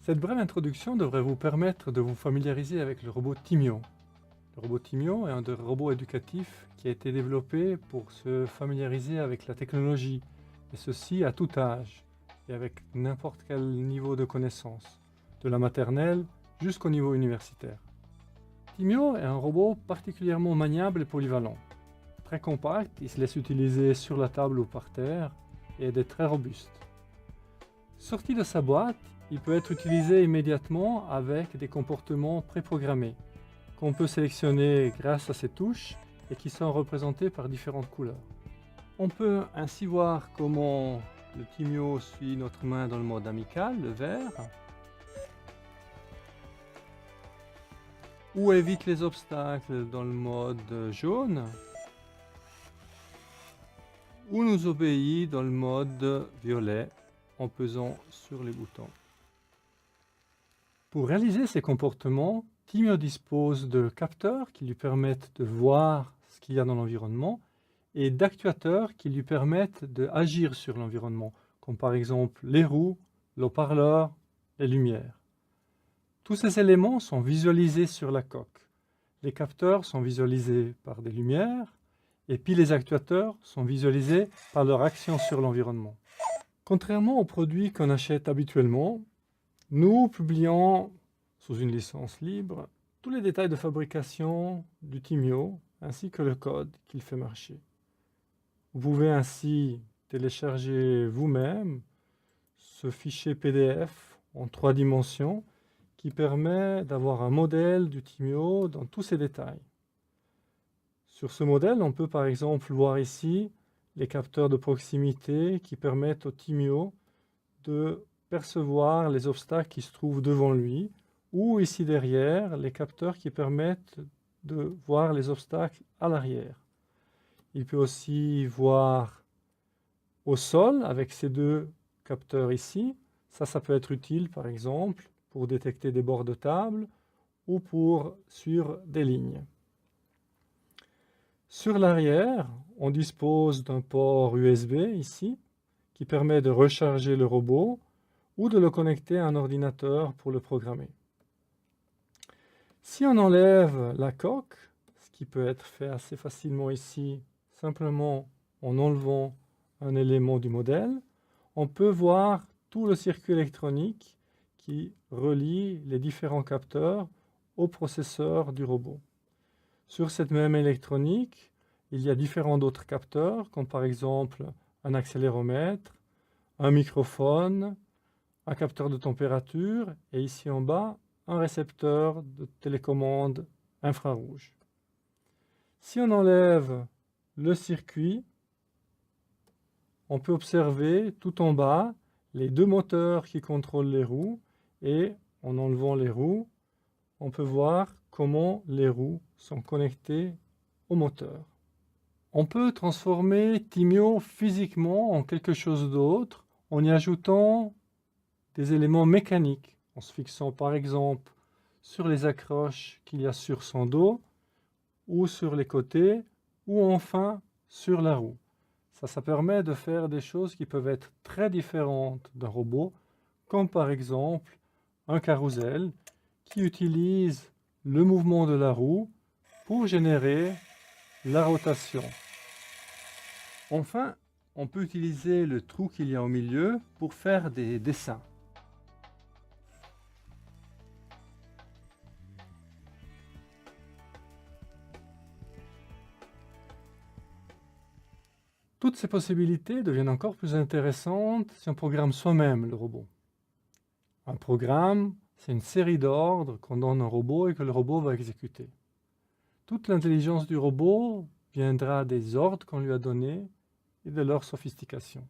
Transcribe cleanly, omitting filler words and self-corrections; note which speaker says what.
Speaker 1: Cette brève introduction devrait vous permettre de vous familiariser avec le robot Timio. Le robot Timio est un des robots éducatifs qui a été développé pour se familiariser avec la technologie, et ceci à tout âge, et avec n'importe quel niveau de connaissance, de la maternelle jusqu'au niveau universitaire. Timio est un robot particulièrement maniable et polyvalent. Très compact, il se laisse utiliser sur la table ou par terre, et est très robuste. Sorti de sa boîte, il peut être utilisé immédiatement avec des comportements préprogrammés, qu'on peut sélectionner grâce à ces touches et qui sont représentés par différentes couleurs. On peut ainsi voir comment le Timio suit notre main dans le mode amical, le vert, ou évite les obstacles dans le mode jaune, ou nous obéit dans le mode violet en pesant sur les boutons. Pour réaliser ces comportements, Timio dispose de capteurs qui lui permettent de voir ce qu'il y a dans l'environnement et d'actuateurs qui lui permettent d'agir sur l'environnement, comme par exemple les roues, l'haut-parleur, les lumières. Tous ces éléments sont visualisés sur la coque. Les capteurs sont visualisés par des lumières et puis les actuateurs sont visualisés par leur action sur l'environnement. Contrairement aux produits qu'on achète habituellement, nous publions, sous une licence libre, tous les détails de fabrication du Timio ainsi que le code qu'il fait marcher. Vous pouvez ainsi télécharger vous-même ce fichier PDF en 3 dimensions qui permet d'avoir un modèle du Timio dans tous ses détails. Sur ce modèle, on peut par exemple voir ici les capteurs de proximité qui permettent au Timio de percevoir les obstacles qui se trouvent devant lui, ou ici derrière, les capteurs qui permettent de voir les obstacles à l'arrière. Il peut aussi voir au sol avec ces 2 capteurs ici. Ça peut être utile par exemple pour détecter des bords de table ou pour suivre des lignes. Sur l'arrière, on dispose d'un port USB ici qui permet de recharger le robot ou de le connecter à un ordinateur pour le programmer. Si on enlève la coque, ce qui peut être fait assez facilement ici, simplement en enlevant un élément du modèle, on peut voir tout le circuit électronique qui relie les différents capteurs au processeur du robot. Sur cette même électronique, il y a différents autres capteurs, comme par exemple un accéléromètre, un microphone, un capteur de température et ici en bas, un récepteur de télécommande infrarouge. Si on enlève le circuit, on peut observer tout en bas les 2 moteurs qui contrôlent les roues et en enlevant les roues, on peut voir comment les roues sont connectées au moteur. On peut transformer Timio physiquement en quelque chose d'autre en y ajoutant des éléments mécaniques, en se fixant par exemple sur les accroches qu'il y a sur son dos, ou sur les côtés, ou enfin sur la roue. Ça permet de faire des choses qui peuvent être très différentes d'un robot, comme par exemple un carrousel qui utilise le mouvement de la roue pour générer la rotation. Enfin, on peut utiliser le trou qu'il y a au milieu pour faire des dessins. Toutes ces possibilités deviennent encore plus intéressantes si on programme soi-même le robot. Un programme, c'est une série d'ordres qu'on donne au robot et que le robot va exécuter. Toute l'intelligence du robot viendra des ordres qu'on lui a donnés et de leur sophistication.